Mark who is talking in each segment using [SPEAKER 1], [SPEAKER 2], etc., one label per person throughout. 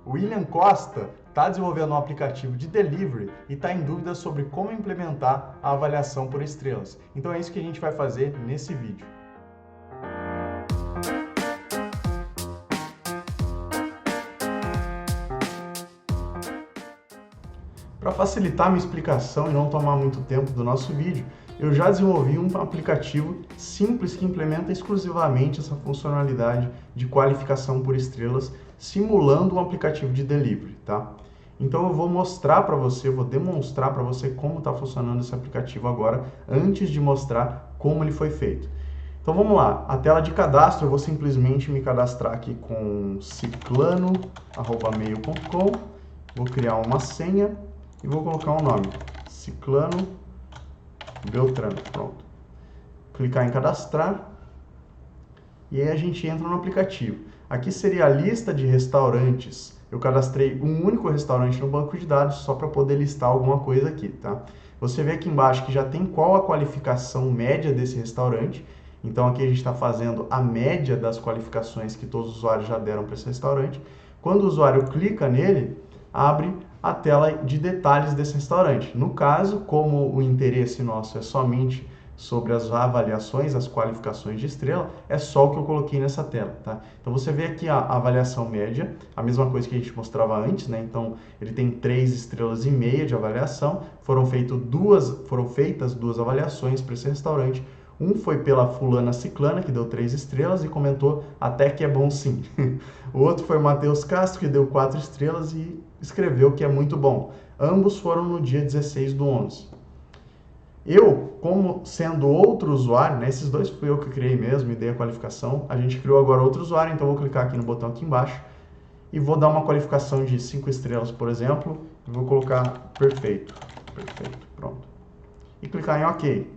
[SPEAKER 1] O William Costa está desenvolvendo um aplicativo de delivery e está em dúvida sobre como implementar a avaliação por estrelas. Então é isso que a gente vai fazer nesse vídeo. Para facilitar a minha explicação e não tomar muito tempo do nosso vídeo, eu já desenvolvi um aplicativo simples que implementa exclusivamente essa funcionalidade de qualificação por estrelas, simulando um aplicativo de delivery, tá? Então eu vou mostrar para você, vou demonstrar para você como está funcionando esse aplicativo agora, antes de mostrar como ele foi feito. Então vamos lá, a tela de cadastro, eu vou simplesmente me cadastrar aqui com ciclano@mail.com, vou criar uma senha e vou colocar um nome, Ciclano Beltrano, pronto. Clicar em cadastrar e aí a gente entra no aplicativo. Aqui seria a lista de restaurantes. Eu cadastrei um único restaurante no banco de dados só para poder listar alguma coisa aqui, tá? Você vê aqui embaixo que já tem qual a qualificação média desse restaurante. Então aqui a gente está fazendo a média das qualificações que todos os usuários já deram para esse restaurante. Quando o usuário clica nele, abre a tela de detalhes desse restaurante. No caso, como o interesse nosso é somente sobre as avaliações, as qualificações de estrela, é só o que eu coloquei nessa tela, tá? Então você vê aqui a avaliação média, a mesma coisa que a gente mostrava antes, né? Então ele tem 3,5 estrelas de avaliação, foram feitas duas avaliações para esse restaurante. Um foi pela fulana Ciclana, que deu 3 estrelas e comentou até que é bom sim. O outro foi o Matheus Castro, que deu 4 estrelas e escreveu que é muito bom. Ambos foram no dia 16/11. Eu, como sendo outro usuário, né, esses dois fui eu que criei mesmo e dei a qualificação, a gente criou agora outro usuário, então eu vou clicar aqui no botão aqui embaixo e vou dar uma qualificação de 5 estrelas, por exemplo, e vou colocar perfeito, pronto. E clicar em OK.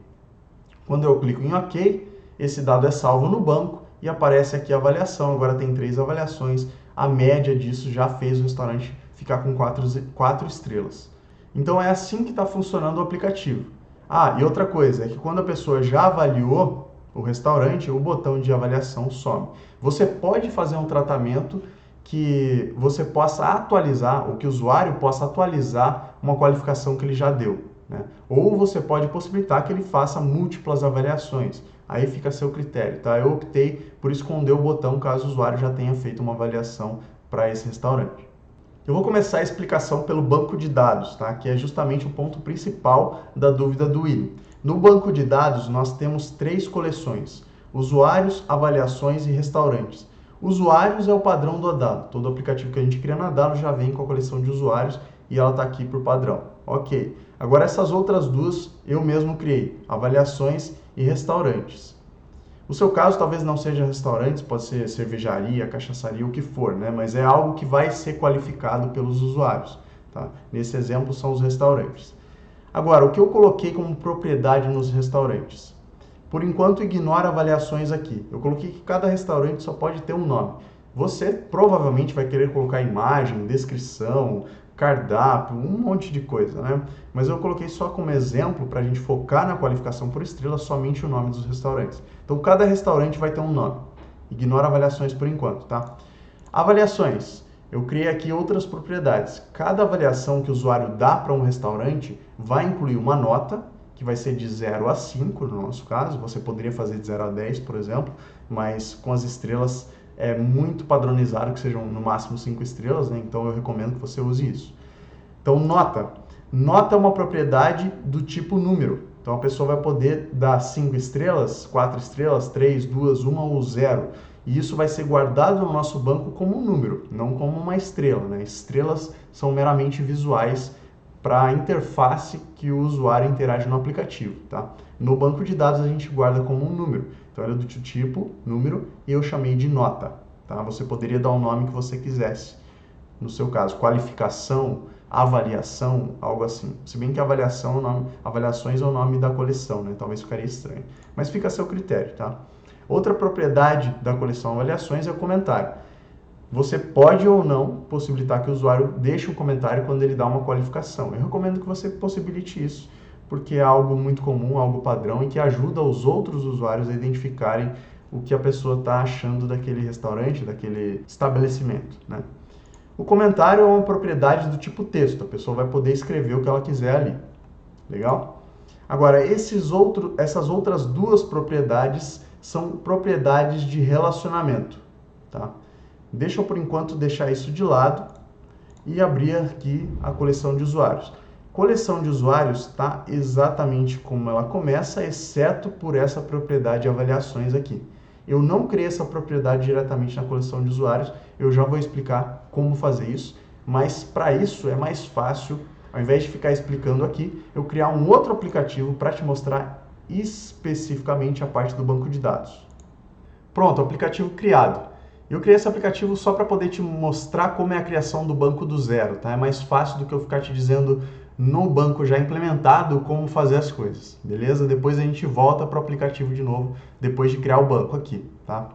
[SPEAKER 1] Quando eu clico em OK, esse dado é salvo no banco e aparece aqui a avaliação. Agora tem 3 avaliações. A média disso já fez o restaurante ficar com 4 estrelas. Então é assim que está funcionando o aplicativo. Ah, e outra coisa é que quando a pessoa já avaliou o restaurante, o botão de avaliação some. Você pode fazer um tratamento que você possa atualizar, ou que o usuário possa atualizar uma qualificação que ele já deu, né? Ou você pode possibilitar que ele faça múltiplas avaliações. Aí fica a seu critério, tá? Eu optei por esconder o botão caso o usuário já tenha feito uma avaliação para esse restaurante. Eu vou começar a explicação pelo banco de dados, tá? Que é justamente o ponto principal da dúvida do William. No banco de dados, nós temos 3 coleções: usuários, avaliações e restaurantes. Usuários é o padrão do Adalo. Todo aplicativo que a gente cria na Adalo já vem com a coleção de usuários e ela está aqui por padrão. Ok. Agora essas outras duas eu mesmo criei: avaliações e restaurantes. O seu caso talvez não seja restaurantes, pode ser cervejaria, cachaçaria, o que for, né? Mas é algo que vai ser qualificado pelos usuários, tá? Nesse exemplo são os restaurantes. Agora, o que eu coloquei como propriedade nos restaurantes? Por enquanto, ignora avaliações aqui. Eu coloquei que cada restaurante só pode ter um nome. Você provavelmente vai querer colocar imagem, descrição, cardápio, um monte de coisa, né? Mas eu coloquei só como exemplo para a gente focar na qualificação por estrela somente o nome dos restaurantes. Então cada restaurante vai ter um nome. Ignora avaliações por enquanto, tá? Avaliações. Eu criei aqui outras propriedades. Cada avaliação que o usuário dá para um restaurante vai incluir uma nota, que vai ser de 0 a 5 no nosso caso. Você poderia fazer de 0 a 10, por exemplo, mas com as estrelas é muito padronizado que sejam no máximo 5 estrelas, né? Então eu recomendo que você use isso. Então, nota. Nota é uma propriedade do tipo número. Então a pessoa vai poder dar 5 estrelas, 4 estrelas, 3, 2, 1 ou 0. E isso vai ser guardado no nosso banco como um número, não como uma estrela, né? Estrelas são meramente visuais para a interface que o usuário interage no aplicativo, tá? No banco de dados a gente guarda como um número. Então era do tipo número e eu chamei de nota, tá? Você poderia dar o nome que você quisesse. No seu caso, qualificação, avaliação, algo assim. Se bem que avaliações é o nome da coleção, né? Talvez ficaria estranho. Mas fica a seu critério, tá? Outra propriedade da coleção avaliações é o comentário. Você pode ou não possibilitar que o usuário deixe um comentário quando ele dá uma qualificação. Eu recomendo que você possibilite isso, porque é algo muito comum, algo padrão e que ajuda os outros usuários a identificarem o que a pessoa está achando daquele restaurante, daquele estabelecimento, né? O comentário é uma propriedade do tipo texto, a pessoa vai poder escrever o que ela quiser ali. Legal? Agora, essas outras duas propriedades são propriedades de relacionamento. Tá? Deixa eu, por enquanto, deixar isso de lado e abrir aqui a coleção de usuários. Coleção de usuários está exatamente como ela começa, exceto por essa propriedade de avaliações aqui. Eu não criei essa propriedade diretamente na coleção de usuários, eu já vou explicar como fazer isso, mas para isso é mais fácil, ao invés de ficar explicando aqui, eu criar um outro aplicativo para te mostrar especificamente a parte do banco de dados. Pronto, aplicativo criado. Eu criei esse aplicativo só para poder te mostrar como é a criação do banco do zero, tá? É mais fácil do que eu ficar te dizendo no banco já implementado como fazer as coisas, beleza? Depois a gente volta para o aplicativo de novo, depois de criar o banco aqui, tá?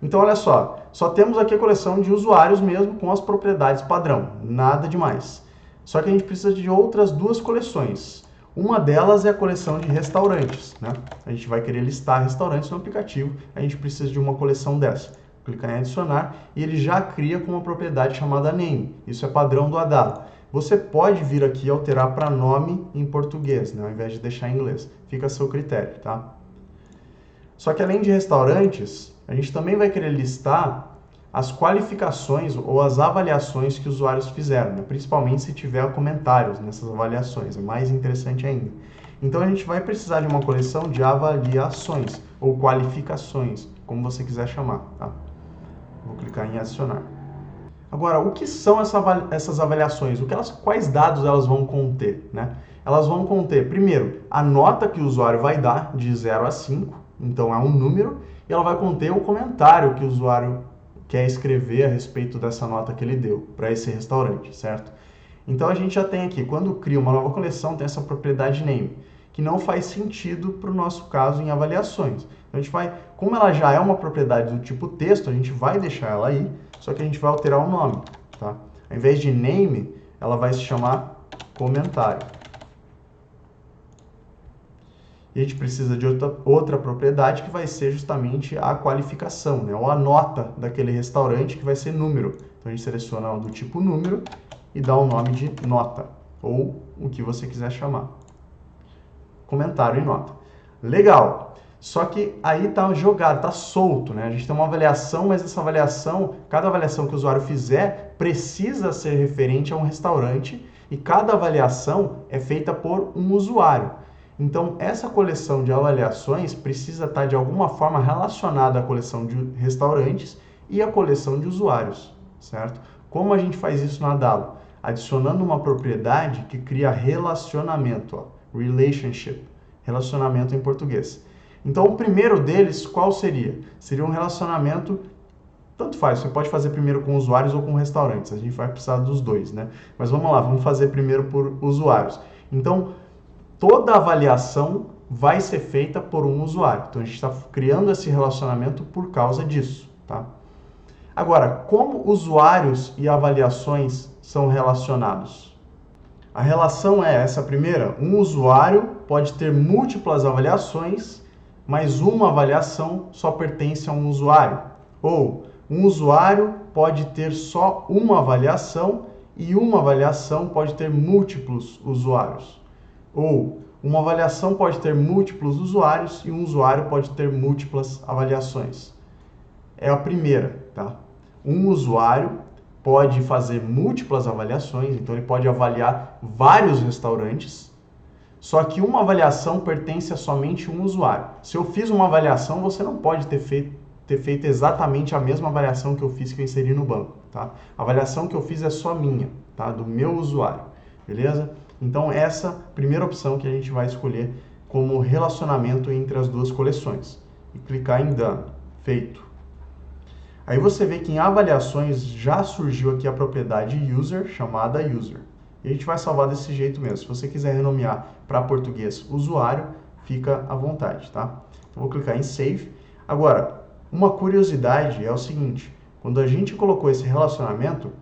[SPEAKER 1] Então, olha só temos aqui a coleção de usuários mesmo com as propriedades padrão, nada demais. Só que a gente precisa de outras duas coleções. Uma delas é a coleção de restaurantes, né? A gente vai querer listar restaurantes no aplicativo, a gente precisa de uma coleção dessa. Clicar em adicionar e ele já cria com uma propriedade chamada name. Isso é padrão do Adalo. Você pode vir aqui e alterar para nome em português, né, ao invés de deixar em inglês. Fica a seu critério, tá? Só que além de restaurantes, a gente também vai querer listar as qualificações ou as avaliações que os usuários fizeram, né? Principalmente se tiver comentários nessas avaliações, é mais interessante ainda. Então a gente vai precisar de uma coleção de avaliações ou qualificações, como você quiser chamar, tá? Vou clicar em adicionar. Agora, o que são essas avaliações? Quais dados elas vão conter, né? Elas vão conter, primeiro, a nota que o usuário vai dar de 0 a 5, então é um número, e ela vai conter o comentário que o usuário quer escrever a respeito dessa nota que ele deu para esse restaurante, certo? Então a gente já tem aqui, quando cria uma nova coleção, tem essa propriedade name, que não faz sentido para o nosso caso em avaliações. Então a gente vai, como ela já é uma propriedade do tipo texto, a gente vai deixar ela aí, só que a gente vai alterar o nome, tá? Ao invés de name, ela vai se chamar comentário. E a gente precisa de outra propriedade que vai ser justamente a qualificação, né? Ou a nota daquele restaurante, que vai ser número. Então a gente seleciona do tipo número e dá o nome de nota, ou o que você quiser chamar. Comentário e nota. Legal! Só que aí está jogado, está solto, né? A gente tem uma avaliação, mas essa avaliação, cada avaliação que o usuário fizer, precisa ser referente a um restaurante e cada avaliação é feita por um usuário. Então, essa coleção de avaliações precisa estar de alguma forma relacionada à coleção de restaurantes e à coleção de usuários, certo? Como a gente faz isso na Adalo? Adicionando uma propriedade que cria relacionamento, ó, relationship, relacionamento em português. Então, o primeiro deles, qual seria? Seria um relacionamento, tanto faz, você pode fazer primeiro com usuários ou com restaurantes, a gente vai precisar dos dois, né? Mas vamos lá, vamos fazer primeiro por usuários. Então, toda avaliação vai ser feita por um usuário. Então, a gente está criando esse relacionamento por causa disso, tá? Agora, como usuários e avaliações são relacionados? A relação é essa primeira, um usuário pode ter múltiplas avaliações, mas uma avaliação só pertence a um usuário. Ou um usuário pode ter só uma avaliação e uma avaliação pode ter múltiplos usuários. Ou uma avaliação pode ter múltiplos usuários e um usuário pode ter múltiplas avaliações. É a primeira, tá? Um usuário pode fazer múltiplas avaliações, então ele pode avaliar vários restaurantes, só que uma avaliação pertence a somente um usuário. Se eu fiz uma avaliação, você não pode ter feito exatamente a mesma avaliação que eu fiz que eu inseri no banco, tá? A avaliação que eu fiz é só minha, tá? Do meu usuário, beleza? Então essa primeira opção que a gente vai escolher como relacionamento entre as duas coleções. E clicar em Done. Feito. Aí você vê que em avaliações já surgiu aqui a propriedade user, chamada user. E a gente vai salvar desse jeito mesmo. Se você quiser renomear para português usuário, fica à vontade, tá? Então, vou clicar em Save. Agora, uma curiosidade é o seguinte, quando a gente colocou esse relacionamento,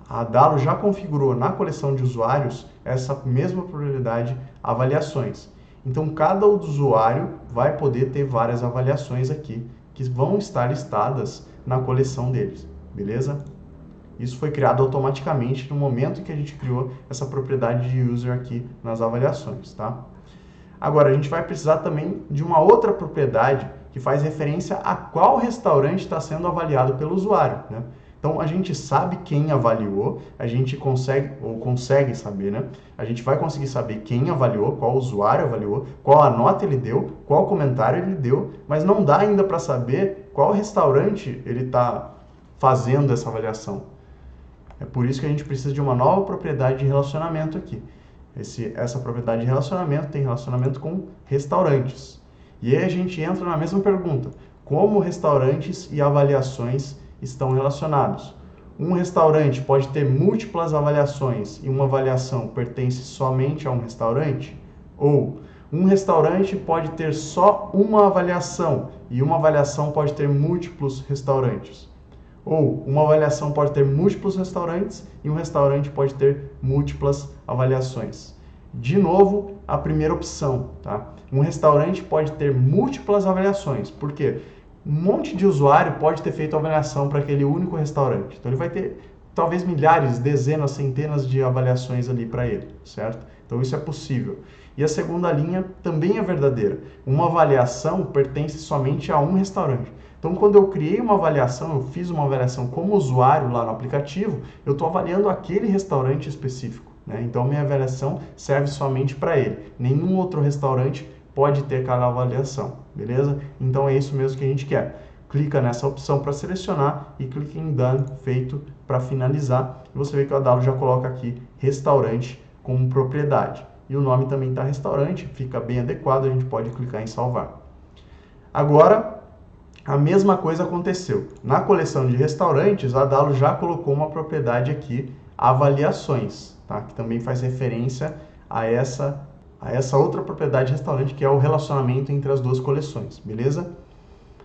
[SPEAKER 1] a Adalo já configurou na coleção de usuários essa mesma propriedade avaliações. Então, cada usuário vai poder ter várias avaliações aqui, que vão estar listadas na coleção deles, beleza? Isso foi criado automaticamente no momento que a gente criou essa propriedade de user aqui nas avaliações, tá? Agora, a gente vai precisar também de uma outra propriedade que faz referência a qual restaurante está sendo avaliado pelo usuário, né? Então, a gente sabe quem avaliou, a gente consegue saber, né? A gente vai conseguir saber quem avaliou, qual usuário avaliou, qual a nota ele deu, qual comentário ele deu, mas não dá ainda para saber qual restaurante ele está fazendo essa avaliação. É por isso que a gente precisa de uma nova propriedade de relacionamento aqui. Essa propriedade de relacionamento tem relacionamento com restaurantes. E aí a gente entra na mesma pergunta: como restaurantes e avaliações estão relacionados? Um restaurante pode ter múltiplas avaliações e uma avaliação pertence somente a um restaurante? Ou um restaurante pode ter só uma avaliação e uma avaliação pode ter múltiplos restaurantes? Ou uma avaliação pode ter múltiplos restaurantes e um restaurante pode ter múltiplas avaliações? De novo, a primeira opção, tá? Um restaurante pode ter múltiplas avaliações. Por quê? Um monte de usuário pode ter feito avaliação para aquele único restaurante. Então ele vai ter talvez milhares, dezenas, centenas de avaliações ali para ele, certo? Então isso é possível. E a segunda linha também é verdadeira. Uma avaliação pertence somente a um restaurante. Então, quando eu criei uma avaliação, eu fiz uma avaliação como usuário lá no aplicativo, eu estou avaliando aquele restaurante específico, né? Então, minha avaliação serve somente para ele. Nenhum outro restaurante pode ter aquela avaliação, beleza? Então, é isso mesmo que a gente quer. Clica nessa opção para selecionar e clica em Done, feito, para finalizar. E você vê que o Adalo já coloca aqui restaurante como propriedade. E o nome também está restaurante, fica bem adequado, a gente pode clicar em salvar. Agora, a mesma coisa aconteceu. Na coleção de restaurantes, a Adalo já colocou uma propriedade aqui, avaliações, tá? Que também faz referência a essa outra propriedade de restaurante, que é o relacionamento entre as duas coleções, beleza?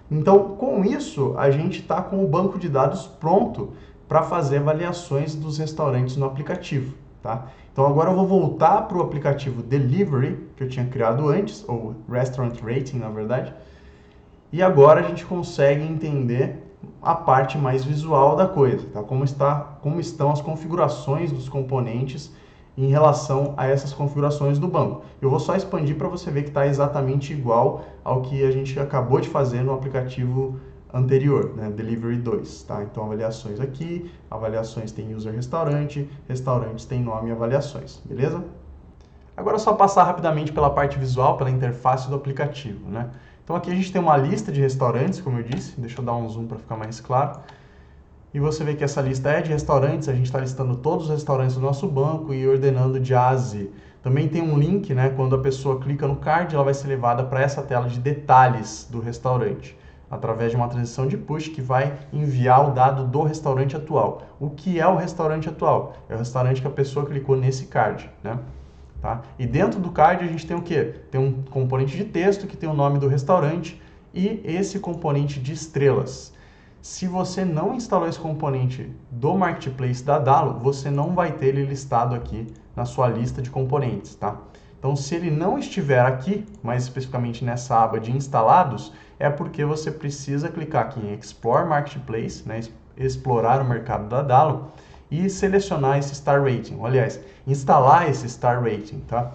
[SPEAKER 1] Então, com isso, a gente está com o banco de dados pronto para fazer avaliações dos restaurantes no aplicativo, tá? Então, agora eu vou voltar para o aplicativo Delivery, que eu tinha criado antes, ou Restaurant Rating, na verdade. E agora a gente consegue entender a parte mais visual da coisa, tá? Como estão as configurações dos componentes em relação a essas configurações do banco. Eu vou só expandir para você ver que está exatamente igual ao que a gente acabou de fazer no aplicativo anterior, né? Delivery 2, tá? Então, avaliações aqui, avaliações tem user restaurante, restaurantes tem nome e avaliações, beleza? Agora é só passar rapidamente pela parte visual, pela interface do aplicativo, né? Então aqui a gente tem uma lista de restaurantes, como eu disse, deixa eu dar um zoom para ficar mais claro. E você vê que essa lista é de restaurantes, a gente está listando todos os restaurantes do nosso banco e ordenando de A a Z. Também tem um link, né? Quando a pessoa clica no card, ela vai ser levada para essa tela de detalhes do restaurante, através de uma transição de push que vai enviar o dado do restaurante atual. O que é o restaurante atual? É o restaurante que a pessoa clicou nesse card, né? Tá? E dentro do card a gente tem o quê? Tem um componente de texto que tem o nome do restaurante e esse componente de estrelas. Se você não instalou esse componente do Marketplace da Adalo, você não vai ter ele listado aqui na sua lista de componentes, tá? Então, se ele não estiver aqui, mais especificamente nessa aba de instalados, é porque você precisa clicar aqui em Explore Marketplace, né? Explorar o mercado da Adalo, e selecionar esse Star Rating. Aliás, instalar esse Star Rating, tá?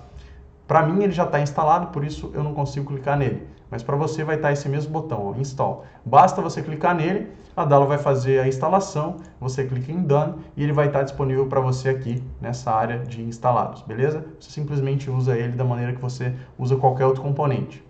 [SPEAKER 1] Para mim ele já está instalado, por isso eu não consigo clicar nele. Mas para você vai estar esse mesmo botão, ó, Install. Basta você clicar nele, a Adalo vai fazer a instalação, você clica em Done e ele vai estar disponível para você aqui nessa área de instalados, beleza? Você simplesmente usa ele da maneira que você usa qualquer outro componente.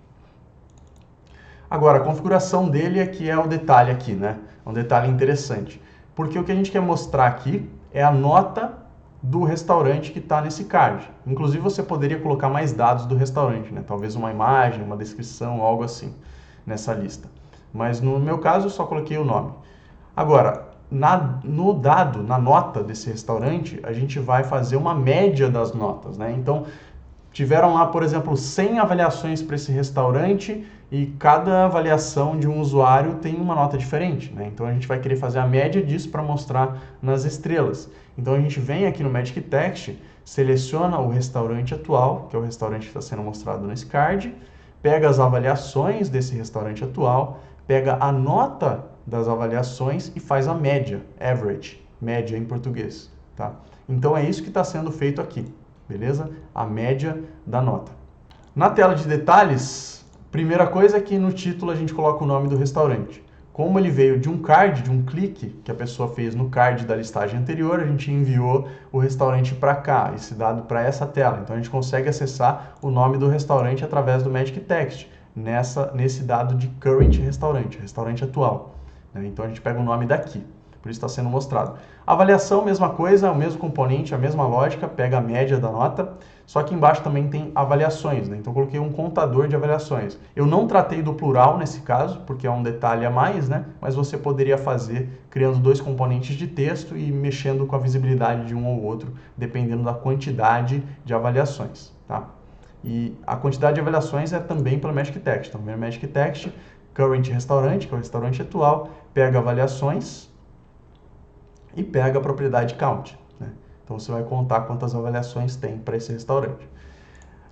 [SPEAKER 1] Agora, a configuração dele é que é o detalhe aqui, né? É um detalhe interessante. Porque o que a gente quer mostrar aqui é a nota do restaurante que está nesse card. Inclusive, você poderia colocar mais dados do restaurante, né? Talvez uma imagem, uma descrição, algo assim, nessa lista. Mas no meu caso, eu só coloquei o nome. Agora, no dado, na nota desse restaurante, a gente vai fazer uma média das notas, né? Então, tiveram lá, por exemplo, 100 avaliações para esse restaurante e cada avaliação de um usuário tem uma nota diferente, né? Então a gente vai querer fazer a média disso para mostrar nas estrelas. Então a gente vem aqui no Magic Text, seleciona o restaurante atual, que é o restaurante que está sendo mostrado nesse card, pega as avaliações desse restaurante atual, pega a nota das avaliações e faz a média, average, média em português, tá? Então é isso que está sendo feito aqui, beleza? A média da nota. Na tela de detalhes, primeira coisa é que no título a gente coloca o nome do restaurante. Como ele veio de um card, de um clique que a pessoa fez no card da listagem anterior, a gente enviou o restaurante para cá, esse dado para essa tela. Então a gente consegue acessar o nome do restaurante através do Magic Text, nesse dado de current restaurante, restaurante atual. Então a gente pega o nome daqui, por isso está sendo mostrado. Avaliação, mesma coisa, o mesmo componente, a mesma lógica, pega a média da nota, só que embaixo também tem avaliações, né? Então eu coloquei um contador de avaliações. Eu não tratei do plural nesse caso, porque é um detalhe a mais, né? Mas você poderia fazer criando dois componentes de texto e mexendo com a visibilidade de um ou outro, dependendo da quantidade de avaliações, tá? E a quantidade de avaliações é também pelo Magic Text. Então, vem o Magic Text, current restaurante, que é o restaurante atual, pega avaliações e pega a propriedade count, né? Então você vai contar quantas avaliações tem para esse restaurante.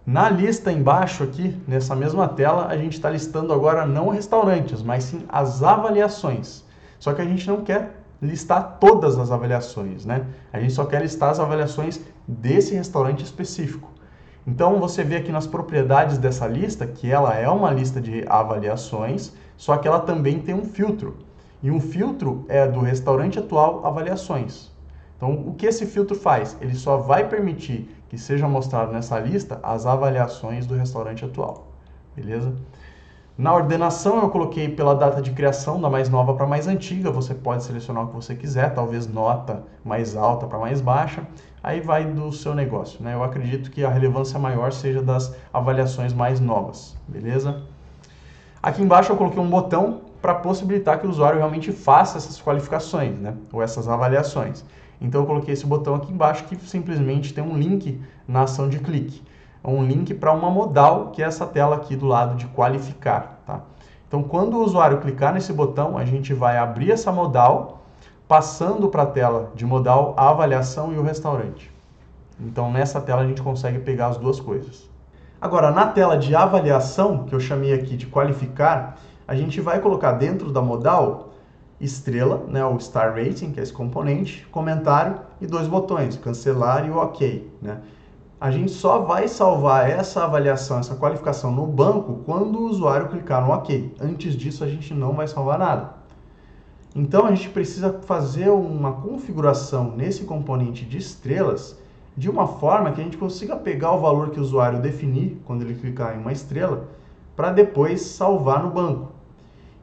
[SPEAKER 1] Na lista embaixo aqui, nessa mesma tela, a gente está listando agora não restaurantes, mas sim as avaliações. Só que a gente não quer listar todas as avaliações, né? A gente só quer listar as avaliações desse restaurante específico. Então você vê aqui nas propriedades dessa lista que ela é uma lista de avaliações, só que ela também tem um filtro. E um filtro é do restaurante atual avaliações. Então, o que esse filtro faz? Ele só vai permitir que seja mostrado nessa lista as avaliações do restaurante atual. Beleza? Na ordenação, eu coloquei pela data de criação, da mais nova para mais antiga. Você pode selecionar o que você quiser, talvez nota mais alta para mais baixa. Aí vai do seu negócio, né? Eu acredito que a relevância maior seja das avaliações mais novas. Beleza? Aqui embaixo eu coloquei um botão para possibilitar que o usuário realmente faça essas qualificações, né? Ou essas avaliações. Então eu coloquei esse botão aqui embaixo que simplesmente tem um link na ação de clique. Um link para uma modal, que é essa tela aqui do lado de qualificar, tá? Então quando o usuário clicar nesse botão, a gente vai abrir essa modal, passando para a tela de modal a avaliação e o restaurante. Então nessa tela a gente consegue pegar as duas coisas. Agora na tela de avaliação, que eu chamei aqui de qualificar, a gente vai colocar dentro da modal estrela, né, o Star Rating, que é esse componente, comentário e dois botões, cancelar e o OK, né? A gente só vai salvar essa avaliação, essa qualificação no banco quando o usuário clicar no OK. Antes disso, a gente não vai salvar nada. Então, a gente precisa fazer uma configuração nesse componente de estrelas de uma forma que a gente consiga pegar o valor que o usuário definir quando ele clicar em uma estrela para depois salvar no banco.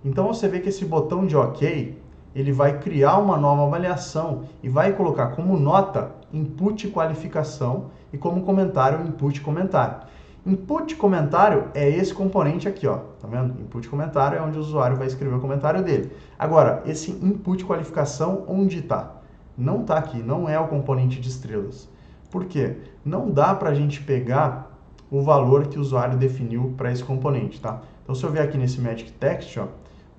[SPEAKER 1] Então você vê que esse botão de OK, ele vai criar uma nova avaliação e vai colocar como nota input qualificação e como comentário input comentário. Input comentário é esse componente aqui, ó, tá vendo? Input comentário é onde o usuário vai escrever o comentário dele. Agora, esse input qualificação onde está? Não está aqui, não é o componente de estrelas. Por quê? Não dá para a gente pegar o valor que o usuário definiu para esse componente, tá? Então se eu vier aqui nesse Magic Text, ó,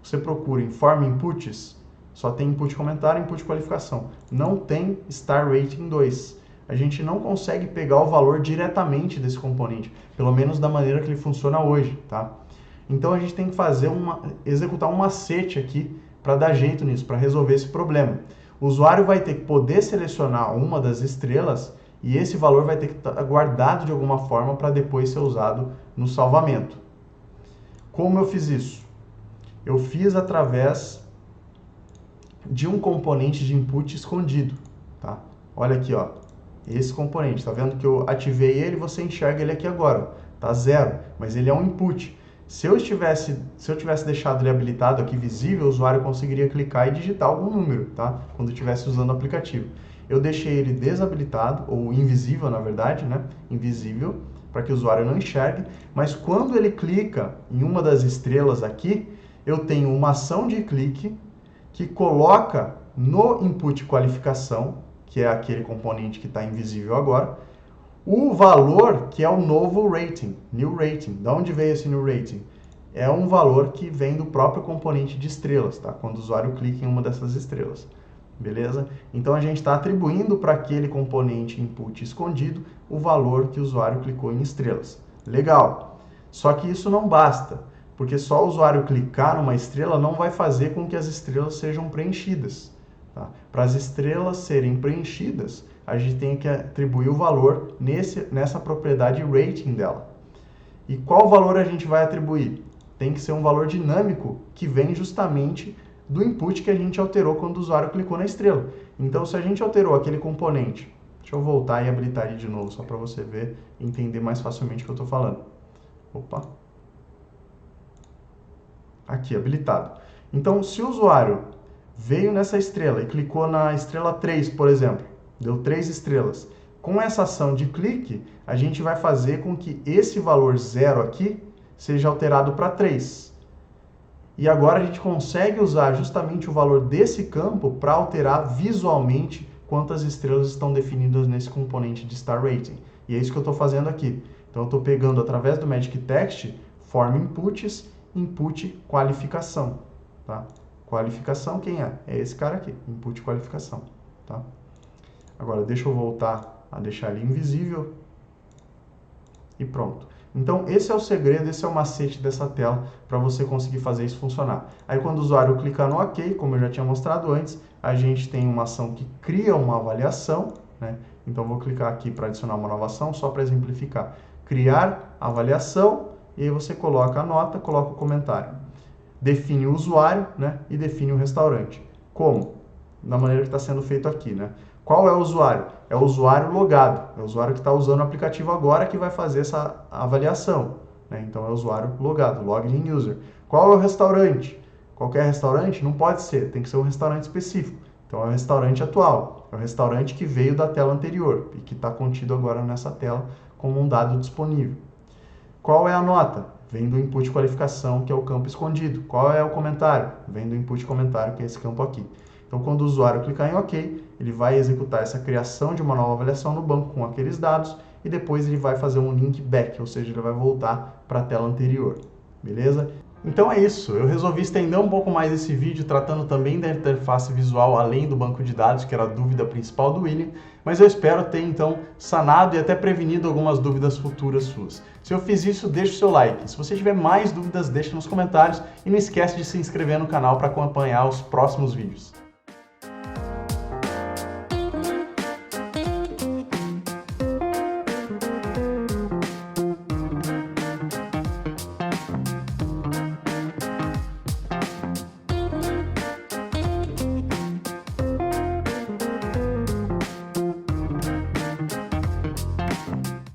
[SPEAKER 1] você procura em Form Inputs, só tem input comentário e input qualificação. Não tem Star Rating 2. A gente não consegue pegar o valor diretamente desse componente, pelo menos da maneira que ele funciona hoje, tá? Então a gente tem que executar um macete aqui para dar jeito nisso, para resolver esse problema. O usuário vai ter que poder selecionar uma das estrelas e esse valor vai ter que estar guardado de alguma forma para depois ser usado no salvamento. Como eu fiz isso? Eu fiz através de um componente de input escondido, tá? Olha aqui, ó, esse componente, tá vendo que eu ativei ele, você enxerga ele aqui agora, tá 0, mas ele é um input. Se eu tivesse deixado ele habilitado aqui visível, o usuário conseguiria clicar e digitar algum número, tá? Quando estivesse usando o aplicativo. Eu deixei ele desabilitado, ou invisível, na verdade, né? Invisível, para que o usuário não enxergue, mas quando ele clica em uma das estrelas aqui, eu tenho uma ação de clique que coloca no input qualificação, que é aquele componente que está invisível agora, o valor que é o novo rating, new rating. De onde veio esse new rating? É um valor que vem do próprio componente de estrelas, tá? Quando o usuário clica em uma dessas estrelas. Beleza? Então a gente está atribuindo para aquele componente input escondido o valor que o usuário clicou em estrelas. Legal. Só que isso não basta, porque só o usuário clicar numa estrela não vai fazer com que as estrelas sejam preenchidas. Tá? Para as estrelas serem preenchidas, a gente tem que atribuir o valor nessa propriedade rating dela. E qual valor a gente vai atribuir? Tem que ser um valor dinâmico que vem justamente do input que a gente alterou quando o usuário clicou na estrela. Então, se a gente alterou aquele componente, deixa eu voltar e habilitar ele de novo, só para você ver e entender mais facilmente o que eu estou falando. Opa! Aqui, habilitado. Então, se o usuário veio nessa estrela e clicou na estrela 3, por exemplo, deu 3 estrelas, com essa ação de clique, a gente vai fazer com que esse valor 0 aqui seja alterado para 3. E agora a gente consegue usar justamente o valor desse campo para alterar visualmente quantas estrelas estão definidas nesse componente de Star Rating. E é isso que eu estou fazendo aqui. Então eu estou pegando através do Magic Text, Form Inputs, Input Qualificação. Tá? Qualificação quem é? É esse cara aqui, Input Qualificação. Tá? Agora deixa eu voltar a deixar ele invisível. E pronto. Então, esse é o segredo, esse é o macete dessa tela para você conseguir fazer isso funcionar. Aí, quando o usuário clicar no OK, como eu já tinha mostrado antes, a gente tem uma ação que cria uma avaliação, né? Então, eu vou clicar aqui para adicionar uma nova ação, só para exemplificar. Criar avaliação, e aí você coloca a nota, coloca o comentário. Define o usuário, né? E define o restaurante. Como? Da maneira que está sendo feito aqui, né? Qual é o usuário? É o usuário logado, é o usuário que está usando o aplicativo agora que vai fazer essa avaliação. Né? Então é o usuário logado, login user. Qual é o restaurante? Qualquer restaurante? Não pode ser, tem que ser um restaurante específico. Então é o restaurante atual, é o restaurante que veio da tela anterior e que está contido agora nessa tela como um dado disponível. Qual é a nota? Vem do input qualificação, que é o campo escondido. Qual é o comentário? Vem do input comentário, que é esse campo aqui. Então, quando o usuário clicar em OK, ele vai executar essa criação de uma nova avaliação no banco com aqueles dados e depois ele vai fazer um link back, ou seja, ele vai voltar para a tela anterior, beleza? Então é isso, eu resolvi estender um pouco mais esse vídeo tratando também da interface visual além do banco de dados, que era a dúvida principal do William, mas eu espero ter então sanado e até prevenido algumas dúvidas futuras suas. Se eu fiz isso, deixa o seu like. Se você tiver mais dúvidas, deixa nos comentários e não esquece de se inscrever no canal para acompanhar os próximos vídeos.